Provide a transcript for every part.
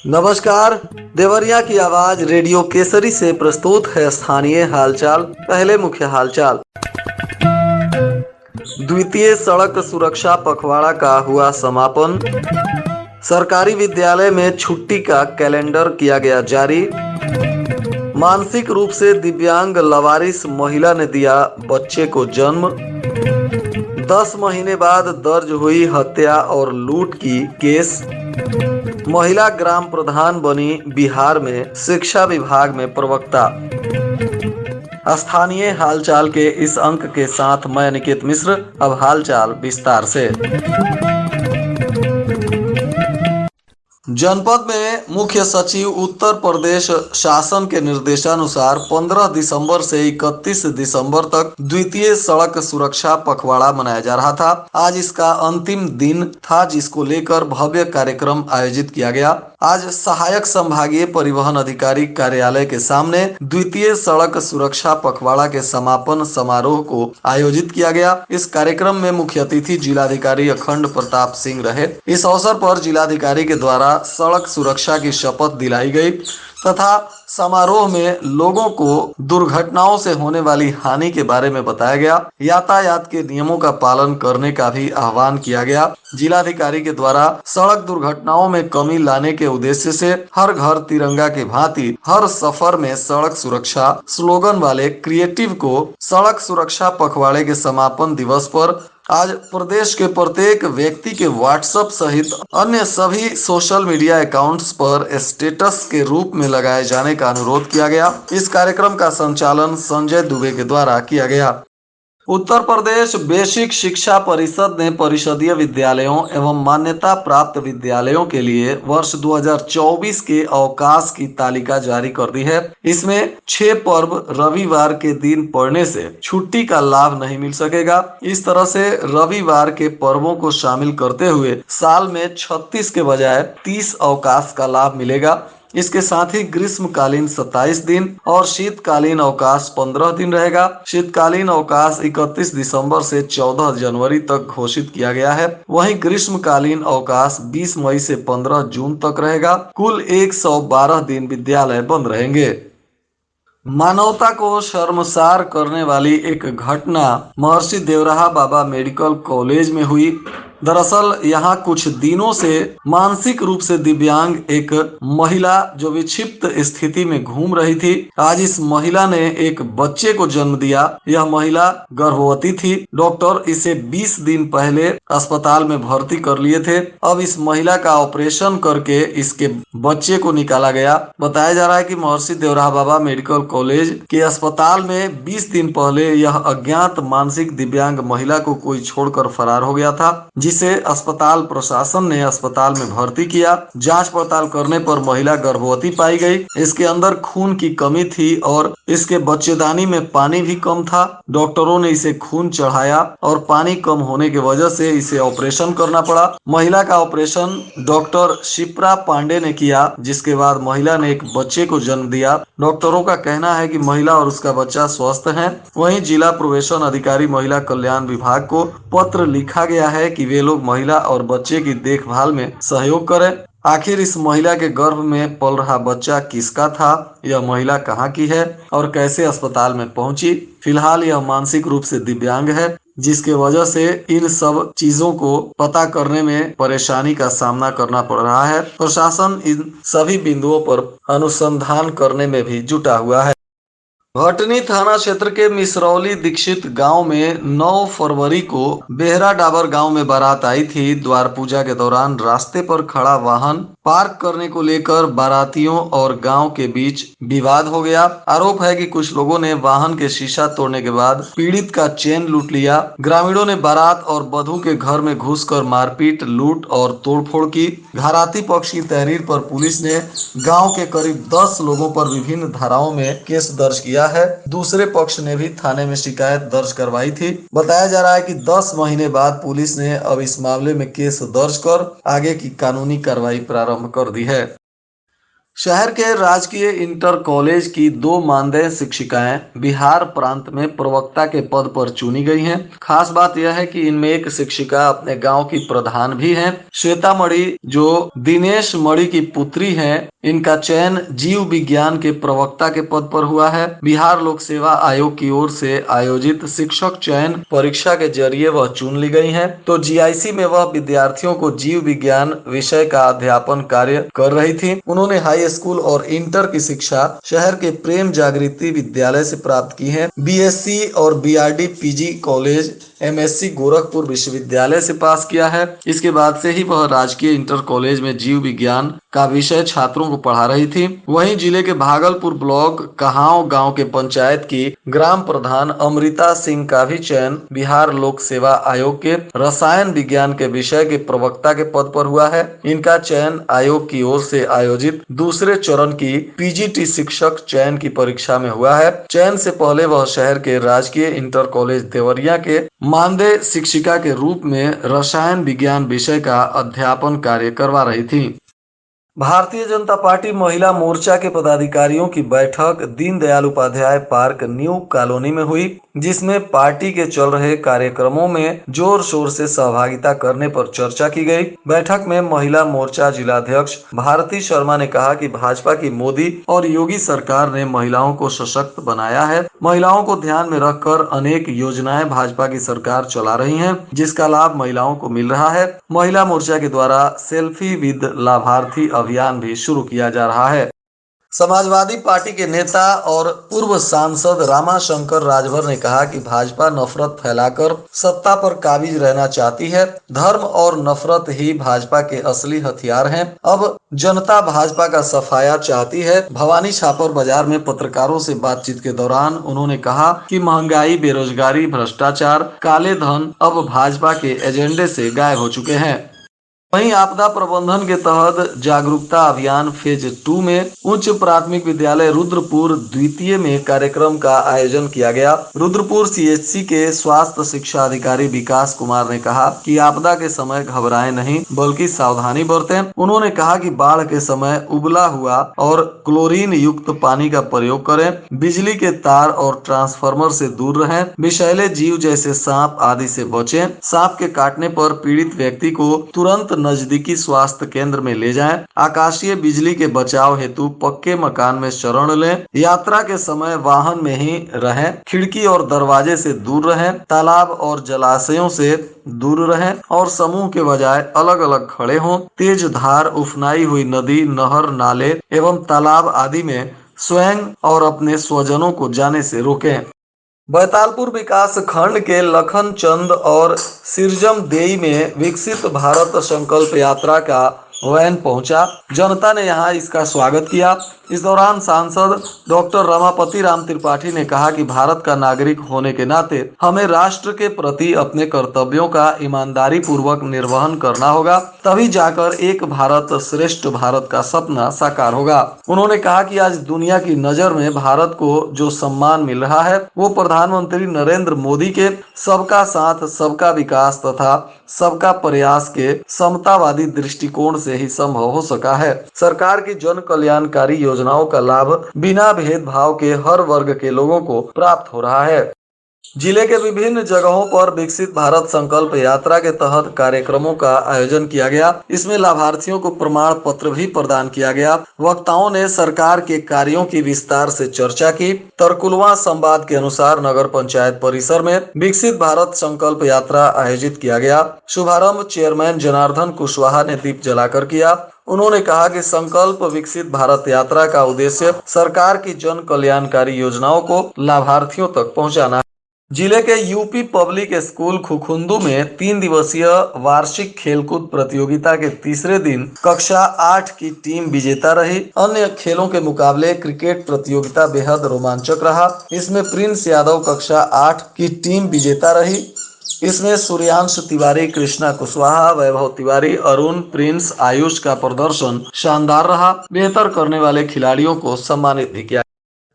नमस्कार। देवरिया की आवाज रेडियो केसरी से प्रस्तुत है स्थानीय हालचाल। पहले मुख्य हालचाल। द्वितीय सड़क सुरक्षा पखवाड़ा का हुआ समापन। सरकारी विद्यालय में छुट्टी का कैलेंडर किया गया जारी। मानसिक रूप से दिव्यांग लवारिस महिला ने दिया बच्चे को जन्म। 10 महीने बाद दर्ज हुई हत्या और लूट की केस। महिला ग्राम प्रधान बनी बिहार में शिक्षा विभाग में प्रवक्ता। स्थानीय हालचाल के इस अंक के साथ मैं निकेत मिश्र। अब हालचाल विस्तार से। जनपद में मुख्य सचिव उत्तर प्रदेश शासन के निर्देशानुसार 15 दिसंबर से 31 दिसंबर तक द्वितीय सड़क सुरक्षा पखवाड़ा मनाया जा रहा था। आज इसका अंतिम दिन था, जिसको लेकर भव्य कार्यक्रम आयोजित किया गया। आज सहायक संभागीय परिवहन अधिकारी कार्यालय के सामने द्वितीय सड़क सुरक्षा पखवाड़ा के समापन समारोह को आयोजित किया गया। इस कार्यक्रम में मुख्य अतिथि जिलाधिकारी अखंड प्रताप सिंह रहे। इस अवसर पर जिलाधिकारी के द्वारा सड़क सुरक्षा की शपथ दिलाई गई तथा समारोह में लोगों को दुर्घटनाओं से होने वाली हानि के बारे में बताया गया। यातायात के नियमों का पालन करने का भी आह्वान किया गया। जिलाधिकारी के द्वारा सड़क दुर्घटनाओं में कमी लाने के उद्देश्य से हर घर तिरंगा के भांति हर सफर में सड़क सुरक्षा स्लोगन वाले क्रिएटिव को सड़क सुरक्षा पखवाड़े के समापन दिवस पर आज प्रदेश के प्रत्येक व्यक्ति के व्हाट्सएप सहित अन्य सभी सोशल मीडिया अकाउंट्स पर स्टेटस के रूप में लगाए जाने का अनुरोध किया गया। इस कार्यक्रम का संचालन संजय दुबे के द्वारा किया गया। उत्तर प्रदेश बेसिक शिक्षा परिषद ने परिषदीय विद्यालयों एवं मान्यता प्राप्त विद्यालयों के लिए वर्ष 2024 के अवकाश की तालिका जारी कर दी है। इसमें 6 पर्व रविवार के दिन पड़ने से छुट्टी का लाभ नहीं मिल सकेगा। इस तरह से रविवार के पर्वों को शामिल करते हुए साल में 36 के बजाय 30 अवकाश का लाभ मिलेगा। इसके साथ ही ग्रीष्मकालीन 27 दिन और शीतकालीन अवकाश 15 दिन रहेगा। शीतकालीन अवकाश 31 दिसंबर से 14 जनवरी तक घोषित किया गया है। वहीं ग्रीष्मकालीन अवकाश 20 मई से 15 जून तक रहेगा। कुल 112 दिन विद्यालय बंद रहेंगे। मानवता को शर्मसार करने वाली एक घटना महर्षि देवराहा बाबा मेडिकल कॉलेज में हुई। दरअसल यहाँ कुछ दिनों से मानसिक रूप से दिव्यांग एक महिला जो विक्षिप्त स्थिति में घूम रही थी, आज इस महिला ने एक बच्चे को जन्म दिया। यह महिला गर्भवती थी। डॉक्टर इसे 20 दिन पहले अस्पताल में भर्ती कर लिए थे। अब इस महिला का ऑपरेशन करके इसके बच्चे को निकाला गया। बताया जा रहा है कि महर्षि देवराहा बाबा मेडिकल कॉलेज के अस्पताल में 20 दिन पहले यह अज्ञात मानसिक दिव्यांग महिला को कोई छोड़कर फरार हो गया था, जिसे अस्पताल प्रशासन ने अस्पताल में भर्ती किया। जांच पड़ताल करने पर महिला गर्भवती पाई गई। इसके अंदर खून की कमी थी और इसके बच्चेदानी में पानी भी कम था। डॉक्टरों ने इसे खून चढ़ाया और पानी कम होने की वजह से इसे ऑपरेशन करना पड़ा। महिला का ऑपरेशन डॉक्टर शिप्रा पांडे ने किया, जिसके बाद महिला ने एक बच्चे को जन्म दिया। डॉक्टरों का कहना है कि महिला और उसका बच्चा स्वस्थ है। वहीं जिला प्रोबेशन अधिकारी महिला कल्याण विभाग को पत्र लिखा गया है कि वे लोग महिला और बच्चे की देखभाल में सहयोग करें। आखिर इस महिला के गर्भ में पल रहा बच्चा किसका था, यह महिला कहाँ की है और कैसे अस्पताल में पहुंची। फिलहाल यह मानसिक रूप से दिव्यांग है, जिसके वजह से इन सब चीजों को पता करने में परेशानी का सामना करना पड़ रहा है। प्रशासन इन सभी बिंदुओं पर अनुसंधान करने में भी जुटा हुआ है। भटनी थाना क्षेत्र के मिसरौली दीक्षित गांव में 9 फरवरी को बेहरा डाबर गांव में बारात आई थी। द्वार पूजा के दौरान रास्ते पर खड़ा वाहन पार्क करने को लेकर बारातियों और गांव के बीच विवाद हो गया। आरोप है कि कुछ लोगों ने वाहन के शीशा तोड़ने के बाद पीड़ित का चेन लूट लिया। ग्रामीणों ने बारात और वधू के घर में घुसकर मारपीट, लूट और तोड़फोड़ की। घराती पक्ष की तहरीर पर पुलिस ने गाँव के करीब 10 लोगों पर विभिन्न धाराओं में केस दर्ज किया है। दूसरे पक्ष ने भी थाने में शिकायत दर्ज करवाई थी। बताया जा रहा है कि 10 महीने बाद पुलिस ने अब इस मामले में केस दर्ज कर आगे की कानूनी कार्रवाई प्रारंभ कर दी है। शहर के राजकीय इंटर कॉलेज की दो मानदेय शिक्षिकाएं बिहार प्रांत में प्रवक्ता के पद पर चुनी गई हैं। खास बात यह है कि इनमें एक शिक्षिका अपने गांव की प्रधान भी हैं। श्वेता मणि जो दिनेश मणि की पुत्री हैं, इनका चयन जीव विज्ञान के प्रवक्ता के पद पर हुआ है। बिहार लोक सेवा आयोग की ओर से आयोजित शिक्षक चयन परीक्षा के जरिए वह चुन ली गई हैं। तो जीआईसी में वह विद्यार्थियों को जीव विज्ञान विषय का अध्यापन कार्य कर रही थी। उन्होंने हाई स्कूल और इंटर की शिक्षा शहर के प्रेम जागृति विद्यालय से प्राप्त की है। बीएससी और BRD PG college MSc Gorakhpur विश्वविद्यालय से पास किया है। इसके बाद से ही वह राजकीय इंटर कॉलेज में जीव विज्ञान का विषय छात्रों को पढ़ा रही थी। वहीं जिले के भागलपुर ब्लॉक कहाव गांव के पंचायत की ग्राम प्रधान अमृता सिंह का भी चयन बिहार लोक सेवा आयोग के रसायन विज्ञान के विषय के प्रवक्ता के पद पर हुआ है। इनका चयन आयोग की ओर से आयोजित दूसरे चरण की पीजीटी शिक्षक चयन की परीक्षा में हुआ है। चयन से पहले वह शहर के राजकीय इंटर कॉलेज देवरिया के मानदेय शिक्षिका के रूप में रसायन विज्ञान विषय का अध्यापन कार्य करवा रही थी। भारतीय जनता पार्टी महिला मोर्चा के पदाधिकारियों की बैठक Deendayal Upadhyay park new colony में हुई, जिसमें पार्टी के चल रहे कार्यक्रमों में जोर शोर से सहभागिता करने पर चर्चा की गई। बैठक में महिला मोर्चा जिलाध्यक्ष भारती शर्मा ने कहा कि भाजपा की मोदी और योगी सरकार ने महिलाओं को सशक्त बनाया है। महिलाओं को ध्यान में रखकर अनेक योजनाएं भाजपा की सरकार चला रही है, जिसका लाभ महिलाओं को मिल रहा है। महिला मोर्चा के द्वारा सेल्फी विद लाभार्थी अभियान भी शुरू किया जा रहा है। समाजवादी पार्टी के नेता और पूर्व सांसद रामाशंकर राजभर ने कहा कि भाजपा नफरत फैलाकर सत्ता पर काबिज रहना चाहती है। धर्म और नफरत ही भाजपा के असली हथियार हैं। अब जनता भाजपा का सफाया चाहती है। भवानी छापर बाजार में पत्रकारों से बातचीत के दौरान उन्होंने कहा कि महंगाई, बेरोजगारी, भ्रष्टाचार, काले धन अब भाजपा के एजेंडे से गायब हो चुके हैं। वहीं आपदा प्रबंधन के तहत जागरूकता अभियान फेज 2 में उच्च प्राथमिक विद्यालय रुद्रपुर द्वितीय में कार्यक्रम का आयोजन किया गया। रुद्रपुर सीएचसी के स्वास्थ्य शिक्षा अधिकारी विकास कुमार ने कहा कि आपदा के समय घबराएं नहीं, बल्कि सावधानी बरतें। उन्होंने कहा कि बाढ़ के समय उबला हुआ और क्लोरीन युक्त पानी का प्रयोग करें, बिजली के तार और ट्रांसफार्मर से दूर रहें, विषैले जीव जैसे सांप आदि से बचें। सांप के काटने पर पीड़ित व्यक्ति को तुरंत नजदीकी स्वास्थ्य केंद्र में ले जाएं। आकाशीय बिजली के बचाव हेतु पक्के मकान में शरण लें। यात्रा के समय वाहन में ही रहें। खिड़की और दरवाजे से दूर रहें। तालाब और जलाशयों से दूर रहें और समूह के बजाय अलग अलग खड़े हों। तेज धार, उफनाई हुई नदी, नहर, नाले एवं तालाब आदि में स्वयं और अपने स्वजनों को जाने से रोकें। बैतालपुर विकास खंड के लखन चंद और सिरजम देई में विकसित भारत संकल्प यात्रा का वैन पहुंचा। जनता ने यहां इसका स्वागत किया। इस दौरान सांसद डॉक्टर रमापति राम त्रिपाठी ने कहा कि भारत का नागरिक होने के नाते हमें राष्ट्र के प्रति अपने कर्तव्यों का ईमानदारी पूर्वक निर्वहन करना होगा, तभी जाकर एक भारत श्रेष्ठ भारत का सपना साकार होगा। उन्होंने कहा कि आज दुनिया की नजर में भारत को जो सम्मान मिल रहा है वो प्रधानमंत्री नरेंद्र मोदी के सबका साथ, सबका विकास तथा सबका प्रयास के समतावादी दृष्टिकोण से ही संभव हो सका है। सरकार की जन कल्याणकारी योजनाओं का लाभ बिना भेदभाव के हर वर्ग के लोगों को प्राप्त हो रहा है। जिले के विभिन्न जगहों पर विकसित भारत संकल्प यात्रा के तहत कार्यक्रमों का आयोजन किया गया। इसमें लाभार्थियों को प्रमाण पत्र भी प्रदान किया गया। वक्ताओं ने सरकार के कार्यों की विस्तार से चर्चा की। तरकुलवा संवाद के अनुसार नगर पंचायत परिसर में विकसित भारत संकल्प यात्रा आयोजित किया गया। शुभारंभ चेयरमैन जनार्दन कुशवाहा ने दीप जलाकर किया। उन्होंने कहा कि संकल्प विकसित भारत यात्रा का उद्देश्य सरकार की जन कल्याणकारी योजनाओं को लाभार्थियों तक पहुंचाना है। जिले के यूपी पब्लिक स्कूल खुखुंदू में 3 दिवसीय वार्षिक खेलकूद प्रतियोगिता के तीसरे दिन कक्षा 8 की टीम विजेता रही। अन्य खेलों के मुकाबले क्रिकेट प्रतियोगिता बेहद रोमांचक रहा। इसमें प्रिंस यादव कक्षा 8 की टीम विजेता रही। इसमें सूर्यांश तिवारी, कृष्णा कुशवाहा, वैभव तिवारी, अरुण, प्रिंस, आयुष का प्रदर्शन शानदार रहा। बेहतर करने वाले खिलाड़ियों को सम्मानित भी किया।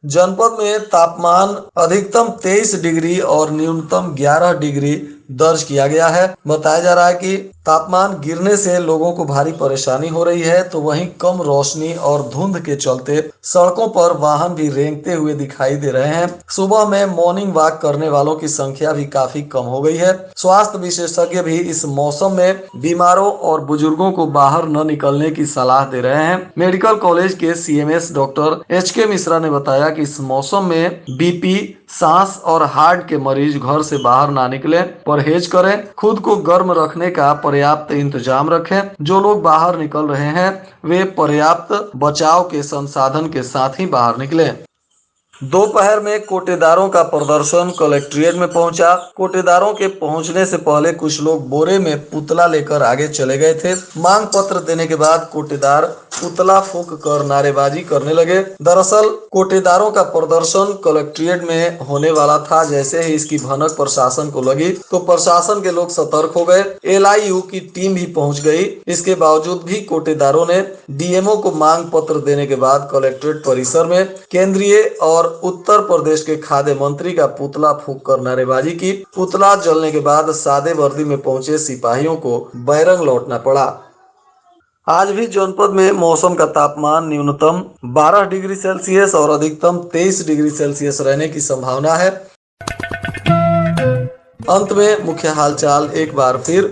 जनपद में तापमान अधिकतम 23 डिग्री और न्यूनतम 11 डिग्री दर्ज किया गया है। बताया जा रहा है कि तापमान गिरने से लोगों को भारी परेशानी हो रही है, तो वहीं कम रोशनी और धुंध के चलते सड़कों पर वाहन भी रेंगते हुए दिखाई दे रहे हैं। सुबह में मॉर्निंग वॉक करने वालों की संख्या भी काफी कम हो गई है। स्वास्थ्य विशेषज्ञ भी इस मौसम में बीमारों और बुजुर्गों को बाहर न निकलने की सलाह दे रहे हैं। मेडिकल कॉलेज के सीएमएस डॉक्टर HK मिश्रा ने बताया कि इस मौसम में बीपी, सांस और हार्ट के मरीज घर से बाहर ना निकलें, परहेज करें, खुद को गर्म रखने का पर्याप्त इंतजाम रखें। जो लोग बाहर निकल रहे हैं वे पर्याप्त बचाव के संसाधन के साथ ही बाहर निकलें। दोपहर में कोटेदारों का प्रदर्शन कलेक्ट्रेट में पहुंचा। कोटेदारों के पहुंचने से पहले कुछ लोग बोरे में पुतला लेकर आगे चले गए थे। मांग पत्र देने के बाद कोटेदार पुतला फूंक कर नारेबाजी करने लगे। दरअसल कोटेदारों का प्रदर्शन कलेक्ट्रेट में होने वाला था। जैसे ही इसकी भनक प्रशासन को लगी तो प्रशासन के लोग सतर्क हो गए। LIU की टीम भी पहुंच गई। इसके बावजूद भी कोटेदारों ने DMO को मांग पत्र देने के बाद कलेक्ट्रेट परिसर में केंद्रीय और उत्तर प्रदेश के खाद्य मंत्री का पुतला फूंक कर नारेबाजी की। पुतला जलने के बाद सादे वर्दी में पहुंचे सिपाहियों को बैरंग लौटना पड़ा। आज भी जनपद में मौसम का तापमान न्यूनतम 12 डिग्री सेल्सियस और अधिकतम 23 डिग्री सेल्सियस रहने की संभावना है। अंत में मुख्य हालचाल एक बार फिर।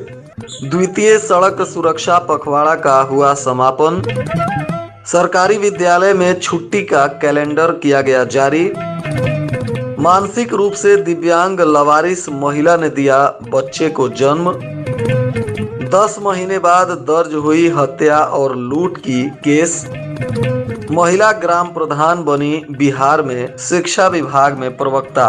द्वितीय सड़क सुरक्षा पखवाड़ा का हुआ समापन। सरकारी विद्यालय में छुट्टी का कैलेंडर किया गया जारी। मानसिक रूप से दिव्यांग लवारिस महिला ने दिया बच्चे को जन्म। 10 महीने बाद दर्ज हुई हत्या और लूट की केस। महिला ग्राम प्रधान बनी बिहार में शिक्षा विभाग में प्रवक्ता।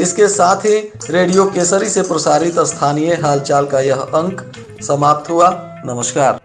इसके साथ ही रेडियो केसरी से प्रसारित स्थानीय हालचाल का यह अंक समाप्त हुआ। नमस्कार।